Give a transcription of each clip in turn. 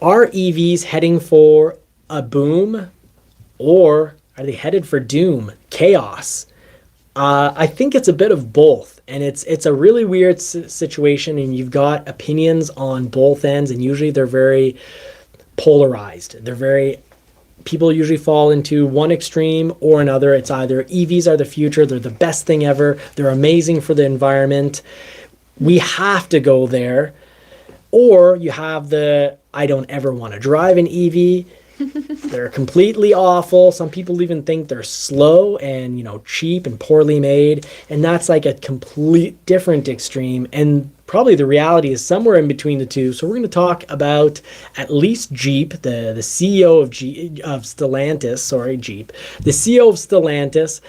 Are EVs heading for a boom, or are they headed for doom, chaos? I think it's a bit of both, and it's a really weird situation, and you've got opinions on both ends, and usually they're very polarized. People usually fall into one extreme or another. It's either EVs are the future, they're the best thing ever, they're amazing for the environment, we have to go there, or you have the I don't ever want to drive an EV. They're completely awful. Some people even think they're slow and, cheap and poorly made. And that's like a complete different extreme. And probably the reality is somewhere in between the two. So we're going to talk about at least Jeep, the CEO of Stellantis, Jeep, the CEO of Stellantis,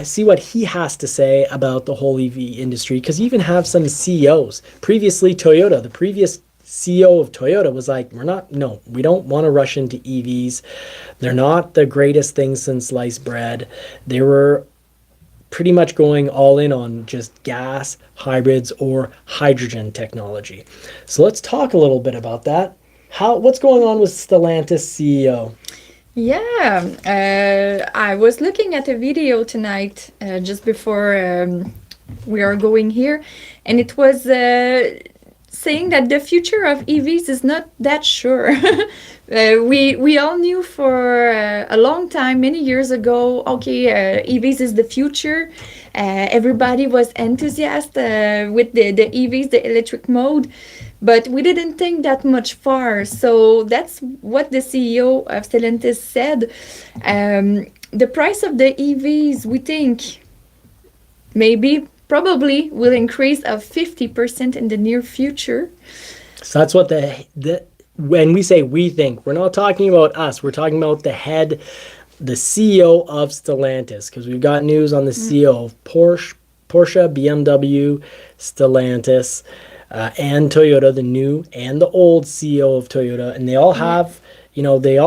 see what he has to say about the whole EV industry, because you even have some CEOs. Previously, Toyota, the previous CEO of Toyota was like, we don't want to rush into EVs. They're not the greatest thing since sliced bread. They were pretty much going all in on just gas, hybrids, or hydrogen technology. So let's talk a little bit about that. What's going on with Stellantis CEO? Yeah, I was looking at a video tonight just before we are going here, and it was saying that the future of EVs is not that sure. We all knew for a long time, many years ago, okay, EVs is the future. Everybody was enthusiastic with the EVs, the electric mode, but we didn't think that much far. So that's what the CEO of Stellantis said. The price of the EVs, we think, probably will increase of 50% in the near future. So that's what when we say we think, we're not talking about us. We're talking about the CEO of Stellantis, because we've got news on the CEO of Porsche, BMW, Stellantis, and Toyota, the new and the old CEO of Toyota, and they all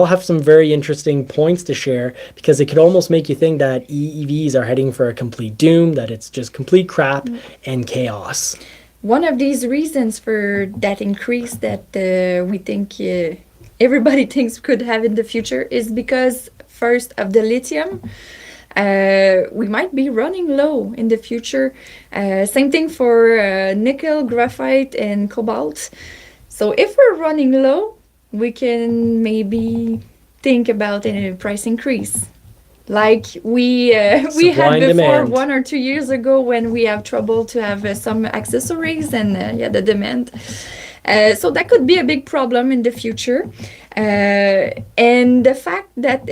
have some very interesting points to share, because it could almost make you think that EVs are heading for a complete doom, that it's just complete crap and chaos. One of these reasons for that increase that we think everybody thinks could have in the future is because, first, of the lithium. We might be running low in the future. Same thing for nickel, graphite, and cobalt. So if we're running low, we can maybe think about a price increase, like we had before demand. 1 or 2 years ago, when we have trouble to have some accessories and the demand. So that could be a big problem in the future. And the fact that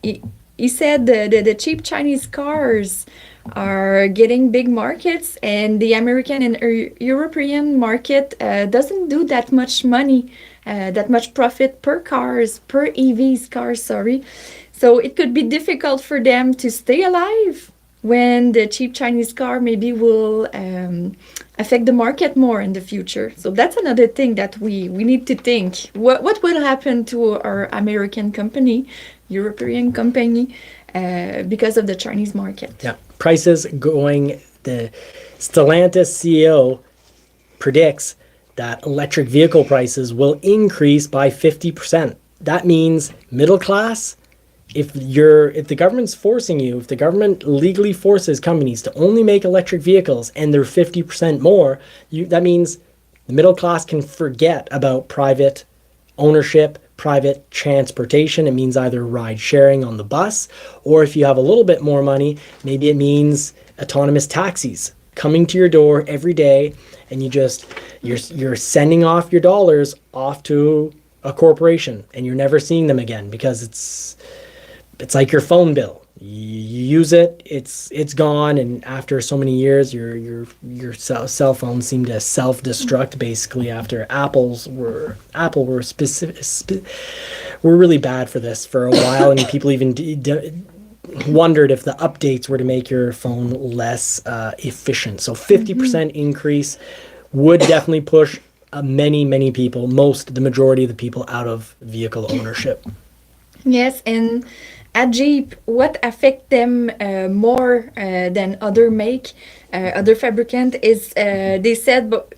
he said the cheap Chinese cars are getting big markets, and the American and European market doesn't do that much money, that much profit per EVs cars, sorry. So it could be difficult for them to stay alive when the cheap Chinese car maybe will affect the market more in the future. So that's another thing that we need to think. What will happen to our American company, European company, because of the Chinese market? Yeah, prices going. The Stellantis CEO predicts that electric vehicle prices will increase by 50%. That means middle class. If the government's forcing you, if the government legally forces companies to only make electric vehicles and they're 50% more, that means the middle class can forget about private ownership, private transportation. It means either ride sharing on the bus, or if you have a little bit more money, maybe it means autonomous taxis coming to your door every day, and you're sending off your dollars off to a corporation, and you're never seeing them again, because it's like your phone bill. You use it, it's gone, and after so many years, your cell phones seem to self-destruct, basically, after Apple were really bad for this for a while, and people even wondered if the updates were to make your phone less efficient. So 50% increase would definitely push many people, the majority of the people, out of vehicle ownership. Yes, and at Jeep, what affect them more than other fabricant is they said, but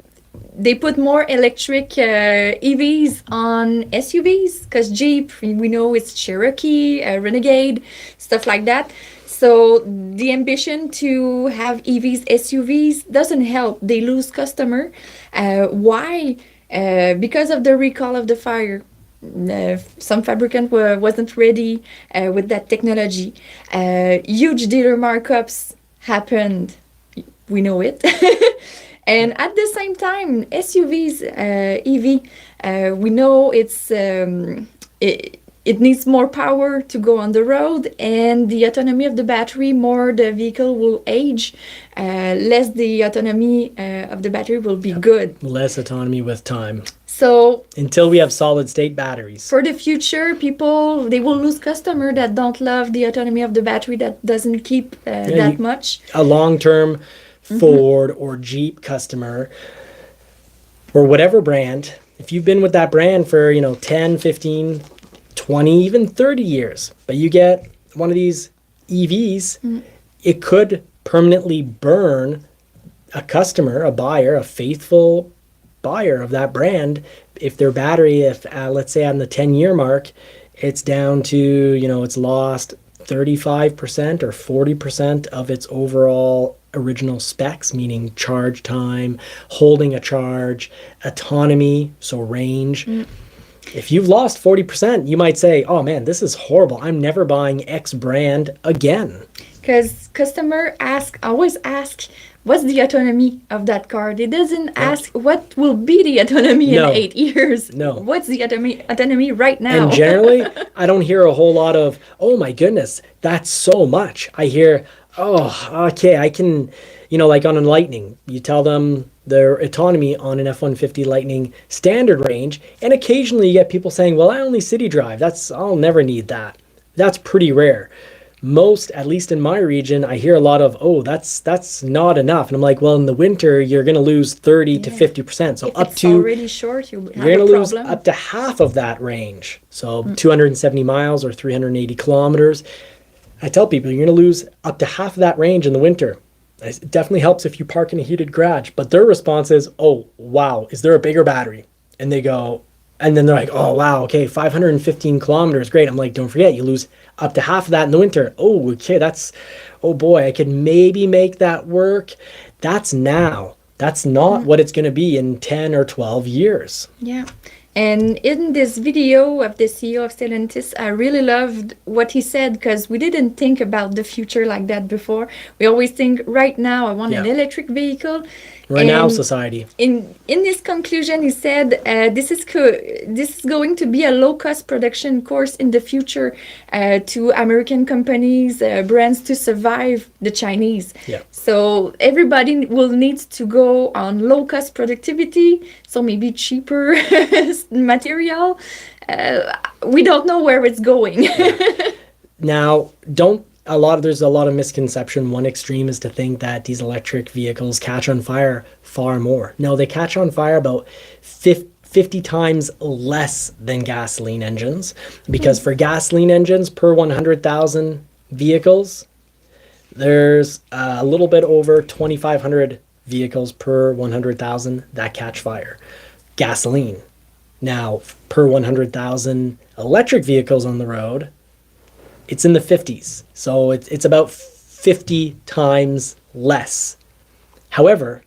they put more electric EVs on SUVs, because Jeep, we know it's Cherokee, Renegade, stuff like that. So the ambition to have EVs, SUVs doesn't help. They lose customer. Why? Because of the recall of the fire. Some fabricant wasn't ready with that technology. Huge dealer markups happened. We know it. And at the same time, SUVs, EV, we know it needs more power to go on the road, and the autonomy of the battery, more the vehicle will age, less the autonomy of the battery will be good. Less autonomy with time. So until we have solid state batteries. For the future, people, they will lose customer that don't love the autonomy of the battery, that doesn't keep that much. A long-term Ford or Jeep customer or whatever brand, if you've been with that brand for 10, 15, 20, even 30 years, but you get one of these EVs, it could permanently burn a customer, a buyer, a faithful buyer of that brand, if their battery, if let's say on the 10-year mark, it's down to, it's lost 35% or 40% of its overall original specs, meaning charge time, holding a charge, autonomy, so range. If you've lost 40%, you might say, oh man, this is horrible. I'm never buying X brand again. Because customer always ask, what's the autonomy of that car? They doesn't ask what will be the autonomy in 8 years. No. What's the autonomy right now? And generally, I don't hear a whole lot of, oh my goodness, that's so much. I hear, oh, okay, I can, like on a Lightning, you tell them their autonomy on an F-150 Lightning standard range, and occasionally you get people saying, well, I only city drive. I'll never need that. That's pretty rare. Most, at least in my region, I hear a lot of, oh, that's not enough. And I'm like, well, in the winter, you're going to lose 30 to 50%. So if up it's to already short, you're going to lose up to half of that range. So 270 miles or 380 kilometers. I tell people you're going to lose up to half of that range in the winter. It definitely helps if you park in a heated garage. But their response is, oh, wow, is there a bigger battery? And they go, and then they're like, oh, wow, okay, 515 kilometers, great. I'm like, don't forget, you lose up to half of that in the winter. Oh, okay, oh boy, I could maybe make that work. That's now. That's not what it's going to be in 10 or 12 years. Yeah. And in this video of the CEO of Stellantis, I really loved what he said, because we didn't think about the future like that before. We always think, right now, I want an electric vehicle. Right now, society. In his conclusion, he said, this is going to be a low-cost production course in the future to American companies, brands, to survive the Chinese. Yeah. So everybody will need to go on low-cost productivity, so maybe cheaper material. We don't know where it's going. Now, there's a lot of misconception. One extreme is to think that these electric vehicles catch on fire far more. No, they catch on fire about 50 times less than gasoline engines, because for gasoline engines per 100,000 vehicles, there's a little bit over 2,500 vehicles per 100,000 that catch fire. Gasoline. Now, per 100,000 electric vehicles on the road, it's in the 50s. So it's about 50 times less. However,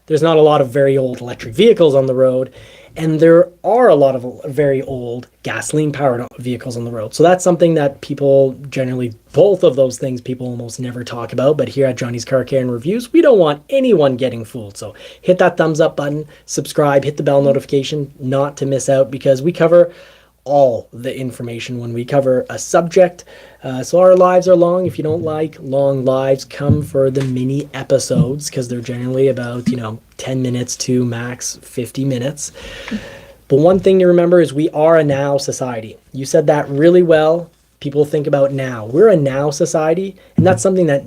there's not a lot of very old electric vehicles on the road, and there are a lot of very old gasoline-powered vehicles on the road. So that's something that people generally, both of those things, people almost never talk about. But here at Johnny's Car Care and Reviews, we don't want anyone getting fooled. So hit that thumbs up button, subscribe, hit the bell notification, not to miss out, because we cover all the information when we cover a subject. So our lives are long. If you don't like long lives, come for the mini episodes, because they're generally about 10 minutes to max 50 minutes. But one thing to remember is we are a now society. You said that really well. People think about now. We're a now society, and that's something that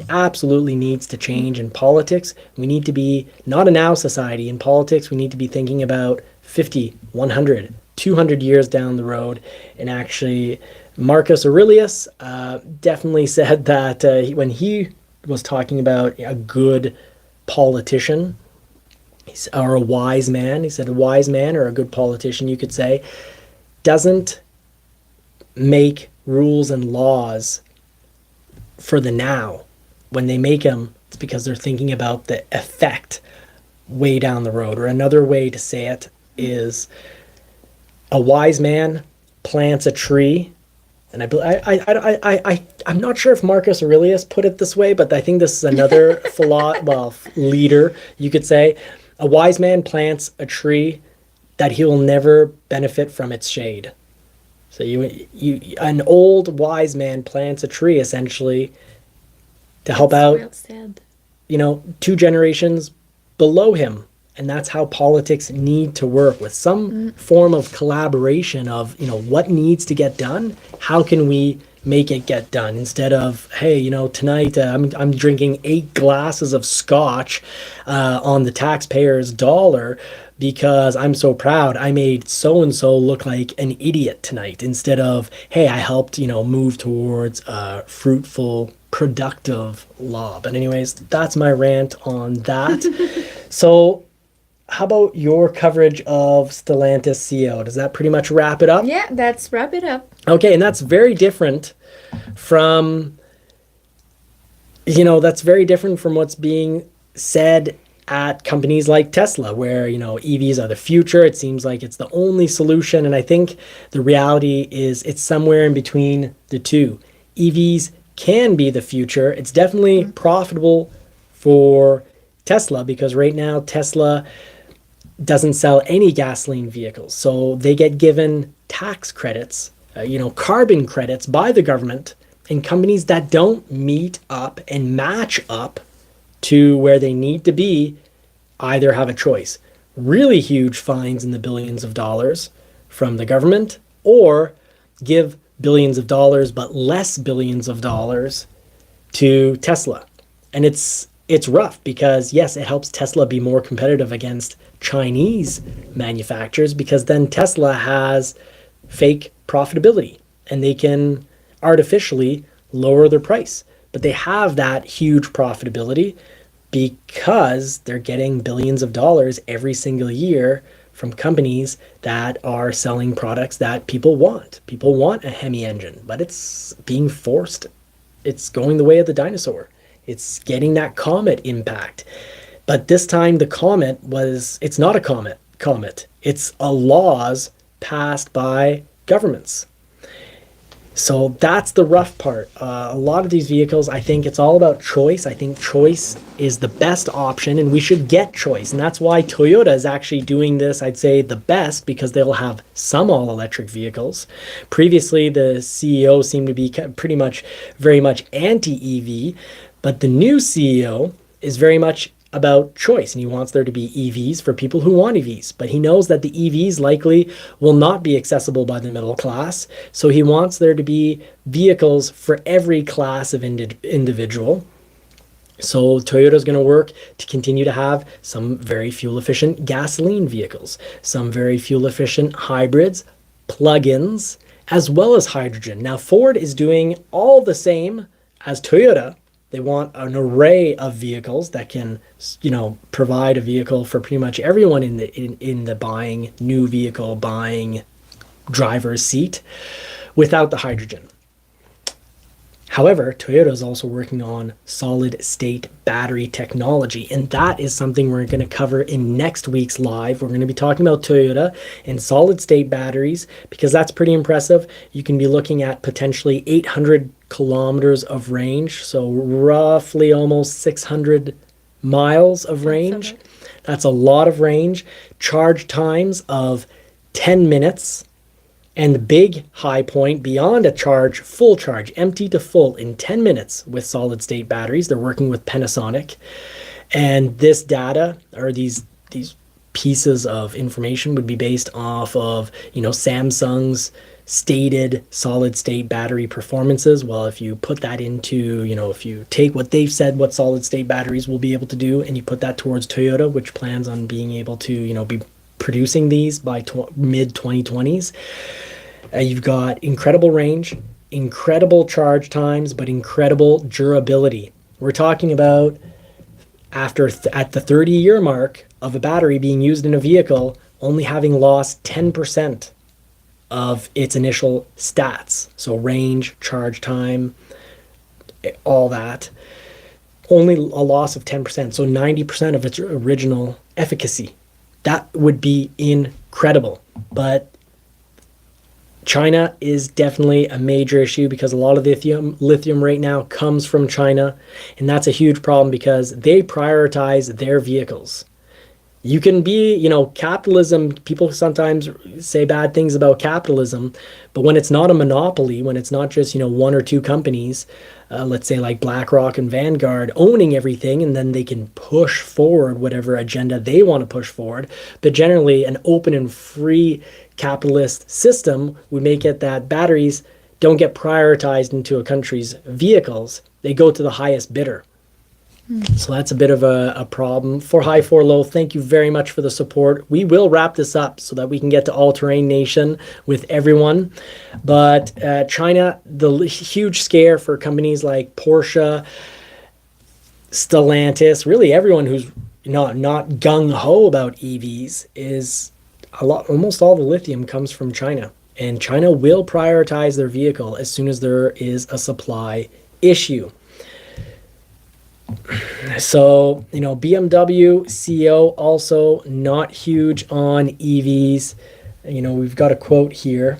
absolutely needs to change in politics. We need to be not a now society. In politics, we need to be thinking about 50, 100, 200 years down the road. And actually, Marcus Aurelius definitely said that when he was talking about a good politician, or a wise man, he said a wise man or a good politician, you could say, doesn't make rules and laws for the now. When they make them, it's because they're thinking about the effect way down the road. Or another way to say it is a wise man plants a tree. And I'm not sure if Marcus Aurelius put it this way, but I think this is another leader, you could say. A wise man plants a tree that he will never benefit from its shade. So an old wise man plants a tree essentially to help out, well said. 2 generations below him. And that's how politics need to work, with some form of collaboration of, what needs to get done. How can we make it get done, instead of, hey, tonight I'm drinking 8 glasses of scotch on the taxpayer's dollar because I'm so proud I made so-and-so look like an idiot tonight, instead of, hey, I helped, move towards a fruitful, productive law. But anyways, that's my rant on that. So how about your coverage of Stellantis CEO? Does that pretty much wrap it up? Yeah, that's wrap it up. Okay, and that's very different from, what's being said at companies like Tesla, where, EVs are the future. It seems like it's the only solution. And I think the reality is it's somewhere in between the two. EVs can be the future. It's definitely profitable for Tesla, because right now Tesla doesn't sell any gasoline vehicles. So they get given tax credits, carbon credits by the government, and companies that don't meet up and match up to where they need to be either have a choice: really huge fines in the billions of dollars from the government, or give billions of dollars but less billions of dollars to Tesla. And it's rough, because yes, it helps Tesla be more competitive against Chinese manufacturers, because then Tesla has fake profitability and they can artificially lower their price. But they have that huge profitability because they're getting billions of dollars every single year from companies that are selling products that people want. People want a Hemi engine, but it's being forced. It's going the way of the dinosaur. It's getting that comet impact. But this time the comet it's not a comet. It's a laws passed by governments. So that's the rough part. A lot of these vehicles, I think it's all about choice. I think choice is the best option, and we should get choice. And that's why Toyota is actually doing this, I'd say, the best, because they'll have some all-electric vehicles. Previously, the CEO seemed to be very much anti-EV, but the new CEO is very much about choice, and he wants there to be EVs for people who want EVs, but he knows that the EVs likely will not be accessible by the middle class, so he wants there to be vehicles for every class of individual. So Toyota is going to work to continue to have some very fuel efficient gasoline vehicles, some very fuel efficient hybrids, plug-ins, as well as hydrogen. Now Ford is doing all the same as Toyota. They want an array of vehicles that can, provide a vehicle for pretty much everyone in the new vehicle buying driver's seat without the hydrogen. However, Toyota is also working on solid state battery technology, and that is something we're going to cover in next week's live. We're going to be talking about Toyota and solid state batteries, because that's pretty impressive. You can be looking at potentially 800 kilometers of range, so roughly almost 600 miles of range. That's a lot of range. Charge times of 10 minutes. And the big high point beyond a charge, full charge, empty to full in 10 minutes with solid state batteries. They're working with Panasonic. And this data, or these pieces of information, would be based off of, Samsung's stated solid state battery performances. Well, if you put that into, if you take what they've said what solid state batteries will be able to do, and you put that towards Toyota, which plans on being able to, be producing these by mid 2020s, you've got incredible range, incredible charge times, but incredible durability. We're talking about at the 30-year mark of a battery being used in a vehicle only having lost 10% of its initial stats. So range, charge time, all that. Only a loss of 10%. So 90% of its original efficacy. That would be incredible. But China is definitely a major issue because a lot of lithium right now comes from China. And that's a huge problem because they prioritize their vehicles. You can be, capitalism, people sometimes say bad things about capitalism, but when it's not a monopoly, when it's not just, one or two companies, let's say like BlackRock and Vanguard owning everything, and then they can push forward whatever agenda they want to push forward. But generally, an open and free capitalist system would make it that batteries don't get prioritized into a country's vehicles. They go to the highest bidder. So that's a bit of a problem. For High For Low, thank you very much for the support. We will wrap this up so that we can get to All Terrain Nation with everyone. But China, the huge scare for companies like Porsche, Stellantis, really everyone who's not gung-ho about EVs is almost all the lithium comes from China. And China will prioritize their vehicle as soon as there is a supply issue. So, BMW CEO also not huge on EVs. We've got a quote here.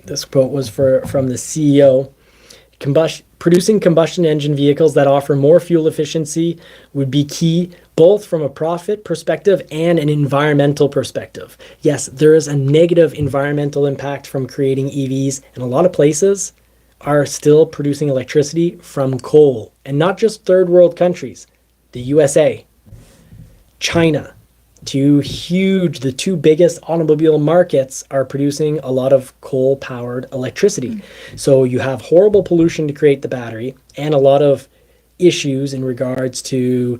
This quote was from the CEO. Producing combustion engine vehicles that offer more fuel efficiency would be key, both from a profit perspective and an environmental perspective. Yes, there is a negative environmental impact from creating EVs, and a lot of places are still producing electricity from coal, and not just third world countries. The USA, China, the two biggest automobile markets are producing a lot of coal-powered electricity. So you have horrible pollution to create the battery and a lot of issues in regards to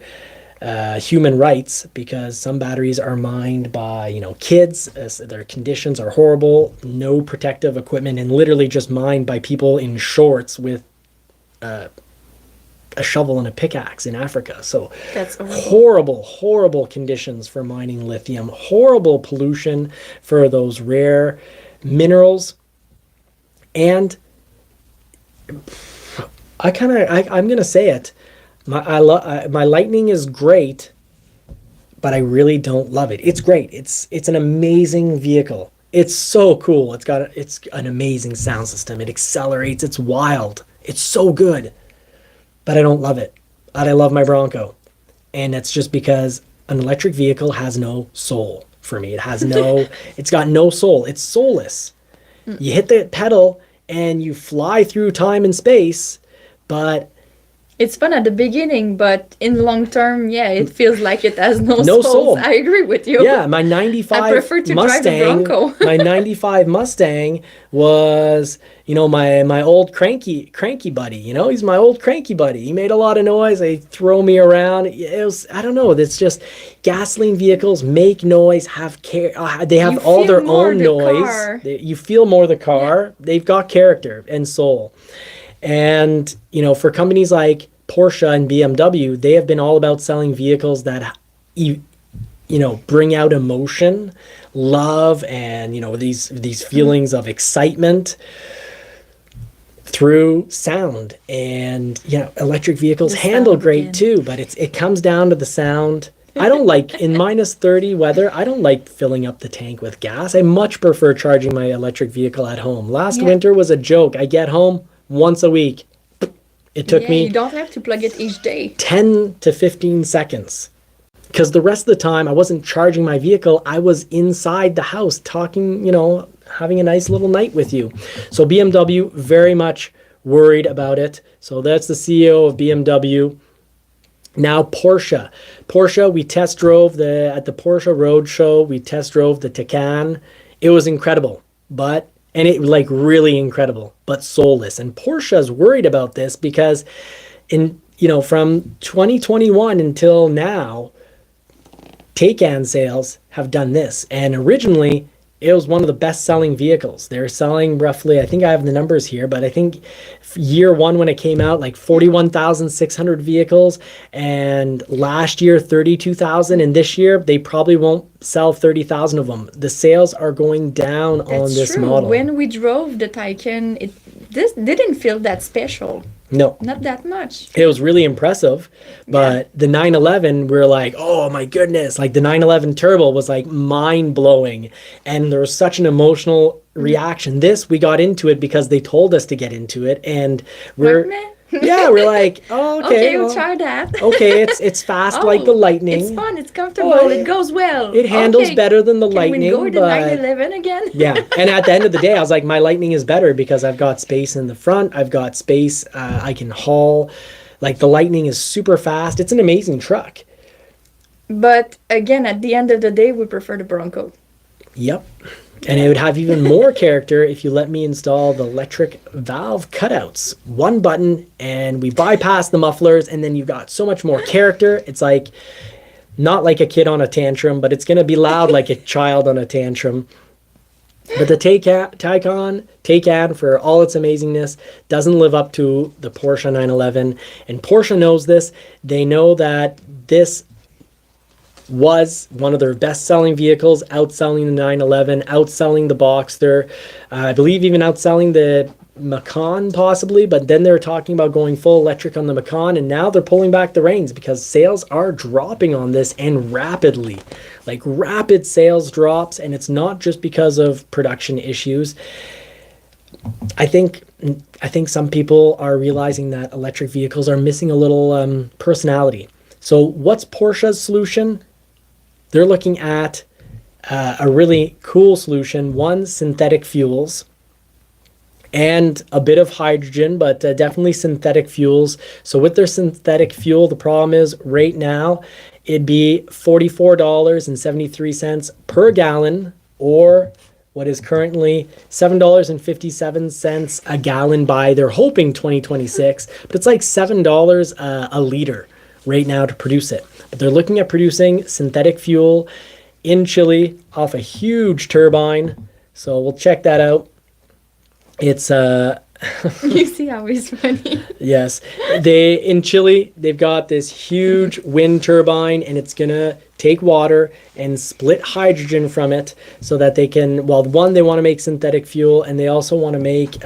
human rights because some batteries are mined by kids. Their conditions are horrible, no protective equipment, and literally just mined by people in shorts with a shovel and a pickaxe in Africa. So that's horrible conditions for mining lithium, horrible pollution for those rare minerals. And I'm going to say it. My Lightning is great, but I really don't love it. It's great. It's an amazing vehicle. It's so cool. It's an amazing sound system. It accelerates. It's wild. It's so good. But I don't love it. But I love my Bronco. And it's just because an electric vehicle has no soul for me. It's got no soul. It's soulless. You hit the pedal and you fly through time and space, but it's fun at the beginning, but in long term, it feels like it has no soul. I agree with you. Yeah, my 95 I prefer to Mustang, drive the Bronco. my 95 Mustang was, my old cranky buddy. He's my old cranky buddy. He made a lot of noise. They throw me around. I don't know. It's just gasoline vehicles make noise, have care. They have all their own noise. You feel more the car. Yeah. They've got character and soul. And, for companies like Porsche and BMW, they have been all about selling vehicles that, bring out emotion, love, and, these feelings of excitement through sound. And, electric vehicles handle great too, but it comes down to the sound. I don't like, in -30 weather, I don't like filling up the tank with gas. I much prefer charging my electric vehicle at home. Last winter was a joke. I get home once a week. It took me... You don't have to plug it each day. 10 to 15 seconds. Because the rest of the time, I wasn't charging my vehicle. I was inside the house talking, having a nice little night with you. So BMW, very much worried about it. So that's the CEO of BMW. Now Porsche. Porsche, we test drove at the Porsche Road Show. We test drove the Taycan. It was incredible. And it really incredible, but soulless. And Porsche's worried about this because from 2021 until now, Taycan sales have done this. And originally it was one of the best-selling vehicles. They're selling roughly, I think I have the numbers here, but I think year one when it came out, like 41,600 vehicles, and last year 32,000, and this year they probably won't sell 30,000 of them. The sales are going down on this true. model. When we drove the Taycan, this didn't feel that special. No. Not that much. It was really impressive, but the 911, we're like, oh my goodness, like the 911 Turbo was like mind-blowing, and there was such an emotional reaction. This, we got into it because they told us to get into it, and we're we're like, oh, okay, we'll try that. Okay, it's fast like the Lightning. It's fun, it's comfortable, it goes well. It handles better than the Lightning. Can we go with the 911 again? Yeah, and at the end of the day, I was like, my Lightning is better because I've got space in the front, I've got space, I can haul. Like the Lightning is super fast. It's an amazing truck. But again, at the end of the day, we prefer the Bronco. Yep. And it would have even more character if you let me install the electric valve cutouts. One button, and we bypass the mufflers, and then you've got so much more character. It's like, not like a kid on a tantrum, but it's going to be loud like a child on a tantrum. But the Taycan, for all its amazingness, doesn't live up to the Porsche 911. And Porsche knows this. They know that this was one of their best-selling vehicles, outselling the 911, outselling the Boxster, I believe even outselling the Macan possibly, but then they're talking about going full electric on the Macan, and now they're pulling back the reins because sales are dropping on this, and rapidly, like rapid sales drops, and it's not just because of production issues. I think some people are realizing that electric vehicles are missing a little personality. So what's Porsche's solution? They're looking at a really cool solution. One, synthetic fuels and a bit of hydrogen, but definitely synthetic fuels. So with their synthetic fuel, the problem is right now it'd be $44.73 per gallon, or what is currently $7.57 a gallon by, they're hoping 2026, but it's like $7 a liter right now to produce it. But they're looking at producing synthetic fuel in Chile off a huge turbine. So we'll check that out. It's You see how he's funny. Yes. In Chile, they've got this huge wind turbine, and it's gonna take water and split hydrogen from it so that they can, well, one, they want to make synthetic fuel, and they also want to make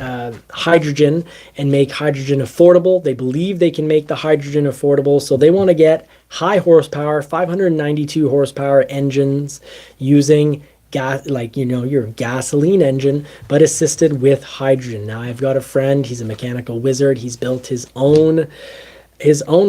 hydrogen and make hydrogen affordable. They believe they can make the hydrogen affordable, so they want to get high horsepower, 592 horsepower engines using gas, like, you know, your gasoline engine, but assisted with hydrogen. Now, I've got a friend, he's a mechanical wizard. He's built his own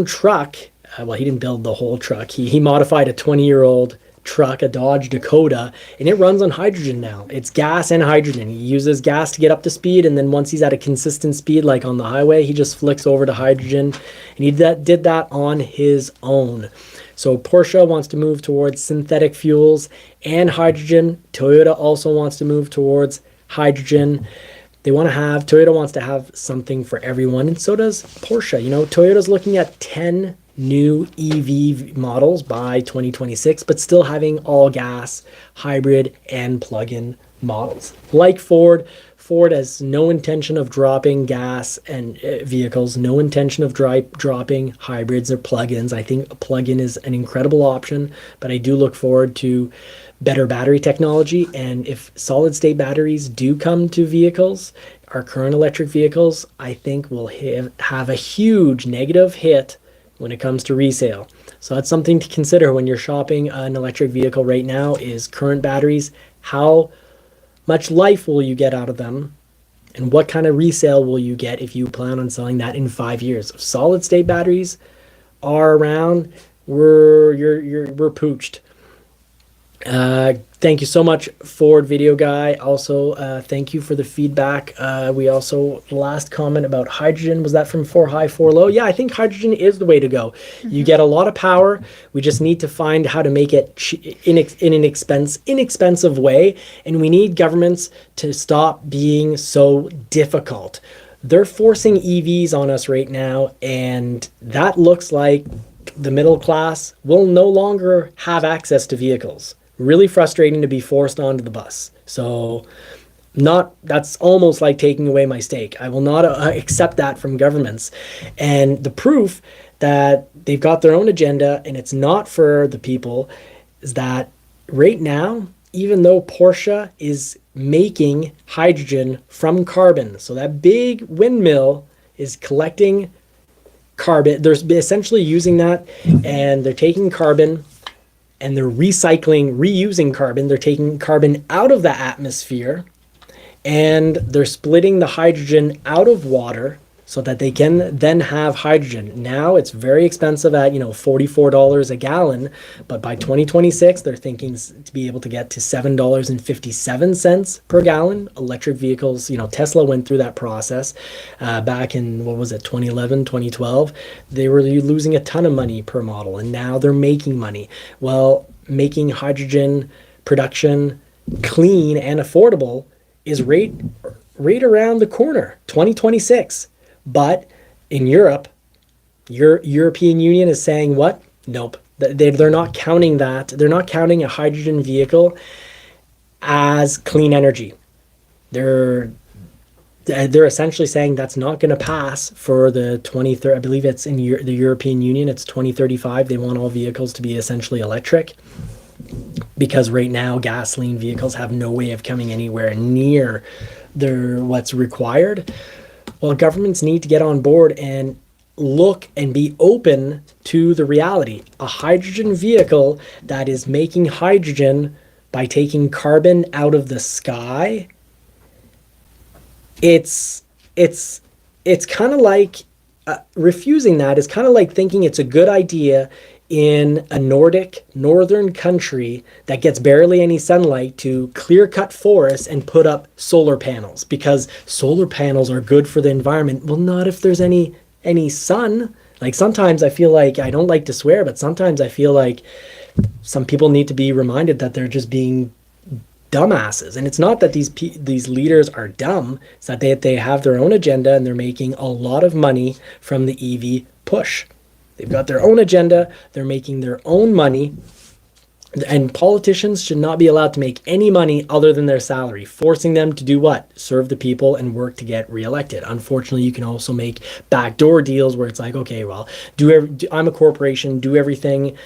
truck. Well, he didn't build the whole truck. He modified a 20-year-old truck, a Dodge Dakota, and it runs on hydrogen now. It's gas and hydrogen. He uses gas to get up to speed, and then once he's at a consistent speed, like on the highway, he just flicks over to hydrogen, and he did that on his own. So Porsche wants to move towards synthetic fuels and hydrogen. Toyota also wants to move towards hydrogen. Toyota wants to have something for everyone, and so does Porsche. You know, Toyota's looking at 10 new EV models by 2026, but still having all gas, hybrid, and plug-in models. Like Ford has no intention of dropping gas and vehicles, no intention of dropping hybrids or plug-ins. I think a plug-in is an incredible option, but I do look forward to better battery technology. And if solid-state batteries do come to vehicles, our current electric vehicles, I think will have a huge negative hit when it comes to resale. So that's something to consider when you're shopping an electric vehicle right now, is current batteries. How much life will you get out of them, and what kind of resale will you get if you plan on selling that in 5 years? If solid state batteries are around, we're pooched. Thank you so much, Ford Video Guy. Also, thank you for the feedback. The last comment about hydrogen, was that from 4 High 4 Low? Yeah, I think hydrogen is the way to go. Mm-hmm. You get a lot of power. We just need to find how to make it in an inexpensive way, and we need governments to stop being so difficult. They're forcing EVs on us right now, and that looks like the middle class will no longer have access to vehicles. Really frustrating to be forced onto the bus. So not that's almost like taking away my stake. I will not accept that from governments. And the proof that they've got their own agenda and it's not for the people is that right now, even though Porsche is making hydrogen from carbon, so that big windmill is collecting carbon, they're essentially using that, and they're taking carbon and they're reusing carbon. They're taking carbon out of the atmosphere and they're splitting the hydrogen out of water so that they can then have hydrogen. Now it's very expensive at, $44 a gallon, but by 2026, they're thinking to be able to get to $7.57 per gallon. Electric vehicles, Tesla went through that process back in, 2011, 2012. They were losing a ton of money per model, and now they're making money. Well, making hydrogen production clean and affordable is right around the corner, 2026. But in Europe, your European Union is saying what? Nope. They're not counting that. They're not counting a hydrogen vehicle as clean energy. They're essentially saying that's not going to pass for the 2030. I believe it's in the European Union. It's 2035. They want all vehicles to be essentially electric, because right now gasoline vehicles have no way of coming anywhere near what's required. Well, governments need to get on board and look and be open to the reality. A hydrogen vehicle that is making hydrogen by taking carbon out of the sky, it's kind of like refusing that is kind of like thinking it's a good idea in a northern country that gets barely any sunlight to clear cut forests and put up solar panels, because solar panels are good for the environment. Well, not if there's any sun. Like, sometimes I feel like, I don't like to swear, but sometimes I feel like some people need to be reminded that they're just being dumbasses. And it's not that these leaders are dumb. It's that they have their own agenda and they're making a lot of money from the EV push. They've got their own agenda. They're making their own money. And politicians should not be allowed to make any money other than their salary, forcing them to do what? Serve the people and work to get reelected. Unfortunately, you can also make backdoor deals where it's like, okay, well, I'm a corporation, do everything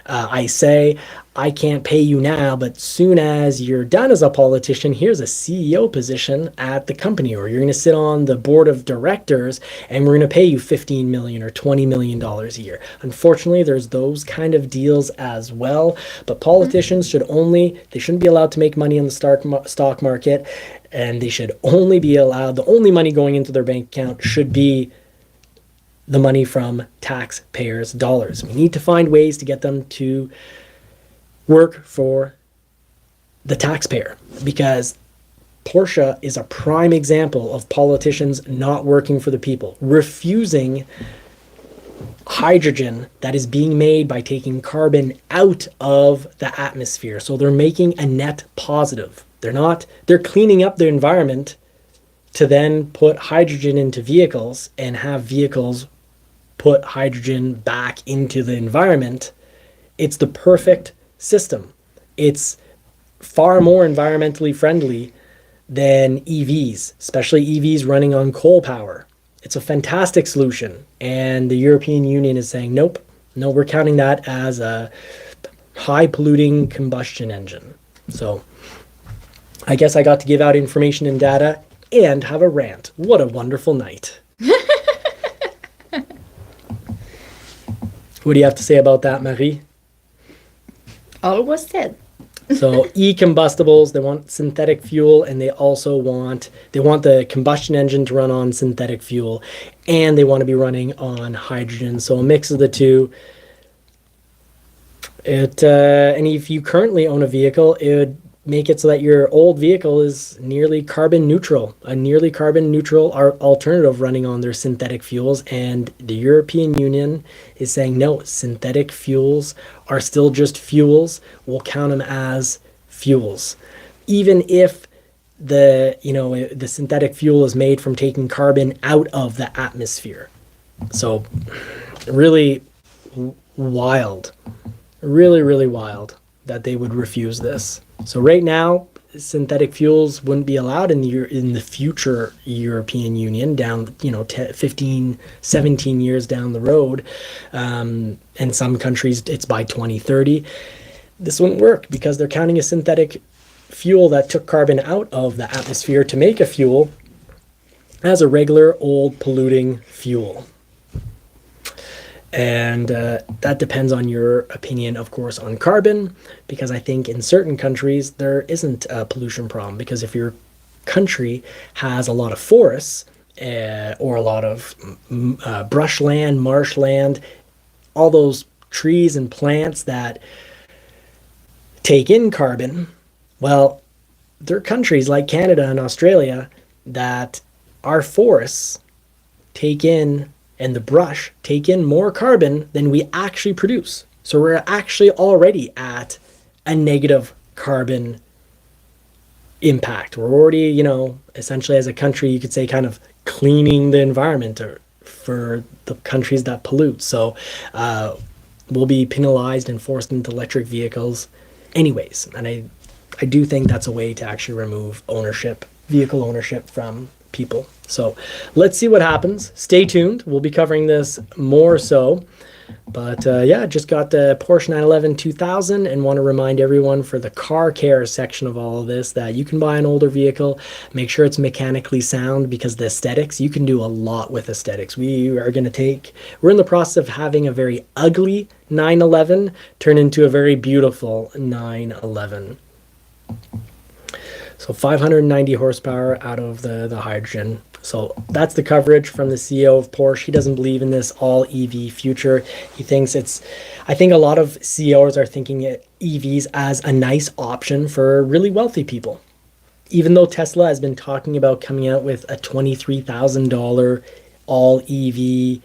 I say. I can't pay you now, but soon as you're done as a politician, here's a CEO position at the company, or you're going to sit on the board of directors and we're going to pay you $15 million or $20 million a year. Unfortunately, there's those kind of deals as well, but politicians they shouldn't be allowed to make money on the stock market, and they should only be allowed, the only money going into their bank account should be the money from taxpayers' dollars. We need to find ways to get them to work for the taxpayer, because Porsche is a prime example of politicians not working for the people, refusing hydrogen that is being made by taking carbon out of the atmosphere. So they're making a net positive. They're cleaning up the environment to then put hydrogen into vehicles and have vehicles put hydrogen back into the environment. It's the perfect system. It's far more environmentally friendly than EVs, especially EVs running on coal power. It's a fantastic solution. And the European Union is saying, nope, no, we're counting that as a high polluting combustion engine. So I guess I got to give out information and data and have a rant. What a wonderful night. What do you have to say about that, Marie? All was said. So e-combustibles, they want synthetic fuel, and they also want the combustion engine to run on synthetic fuel, and they want to be running on hydrogen. So a mix of the two. And if you currently own a vehicle, it would make it so that your old vehicle is nearly carbon neutral, a nearly carbon neutral alternative running on their synthetic fuels. And the European Union is saying, no, synthetic fuels are still just fuels. We'll count them as fuels. Even if the synthetic fuel is made from taking carbon out of the atmosphere. So really wild, really, really wild that they would refuse this. So right now, synthetic fuels wouldn't be allowed in the future European Union down, 15, 17 years down the road. And some countries, it's by 2030. This wouldn't work because they're counting a synthetic fuel that took carbon out of the atmosphere to make a fuel as a regular old polluting fuel. And that depends on your opinion, of course, on carbon, because I think in certain countries there isn't a pollution problem. Because if your country has a lot of forests or a lot of brushland, marshland, all those trees and plants that take in carbon, well, there are countries like Canada and Australia that our forests take in and the brush take in more carbon than we actually produce. So we're actually already at a negative carbon impact. We're already, essentially as a country, you could say kind of cleaning the environment for the countries that pollute. So we'll be penalized and forced into electric vehicles anyways. And I do think that's a way to actually remove vehicle ownership from people. So let's see what happens. Stay tuned. We'll be covering this more so. But just got the Porsche 911 2000 and want to remind everyone for the car care section of all of this that you can buy an older vehicle, make sure it's mechanically sound, because the aesthetics, you can do a lot with aesthetics. We're in the process of having a very ugly 911 turn into a very beautiful 911. So 590 horsepower out of the hydrogen. So that's the coverage from the CEO of Porsche. He doesn't believe in this all EV future. He thinks I think a lot of CEOs are thinking EVs as a nice option for really wealthy people. Even though Tesla has been talking about coming out with a $23,000 all EV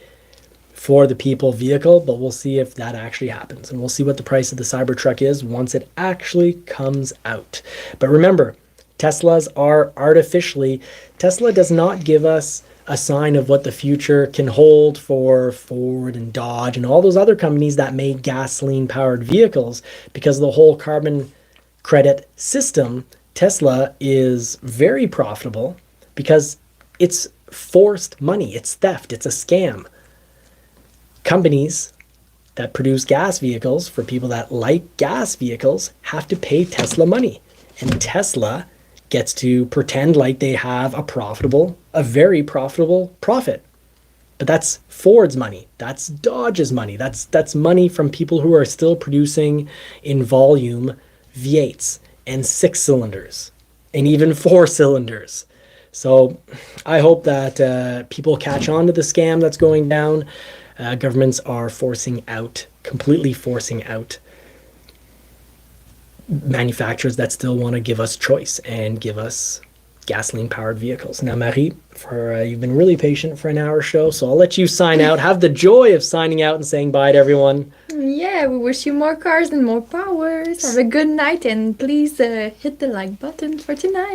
for the people vehicle, but we'll see if that actually happens. And we'll see what the price of the Cybertruck is once it actually comes out. But remember, Tesla does not give us a sign of what the future can hold for Ford and Dodge and all those other companies that make gasoline-powered vehicles, because the whole carbon credit system, Tesla is very profitable because it's forced money, it's theft, it's a scam. Companies that produce gas vehicles for people that like gas vehicles have to pay Tesla money, and Tesla gets to pretend like they have a very profitable profit. But that's Ford's money. That's Dodge's money. That's money from people who are still producing in volume V8s and 6 cylinders and even 4 cylinders. So I hope that people catch on to the scam that's going down. Governments are completely forcing out manufacturers that still want to give us choice and give us gasoline-powered vehicles. Now, Marie, you've been really patient for an hour show, so I'll let you sign out. Have the joy of signing out and saying bye to everyone. Yeah, we wish you more cars and more powers. Have a good night, and please hit the like button for tonight.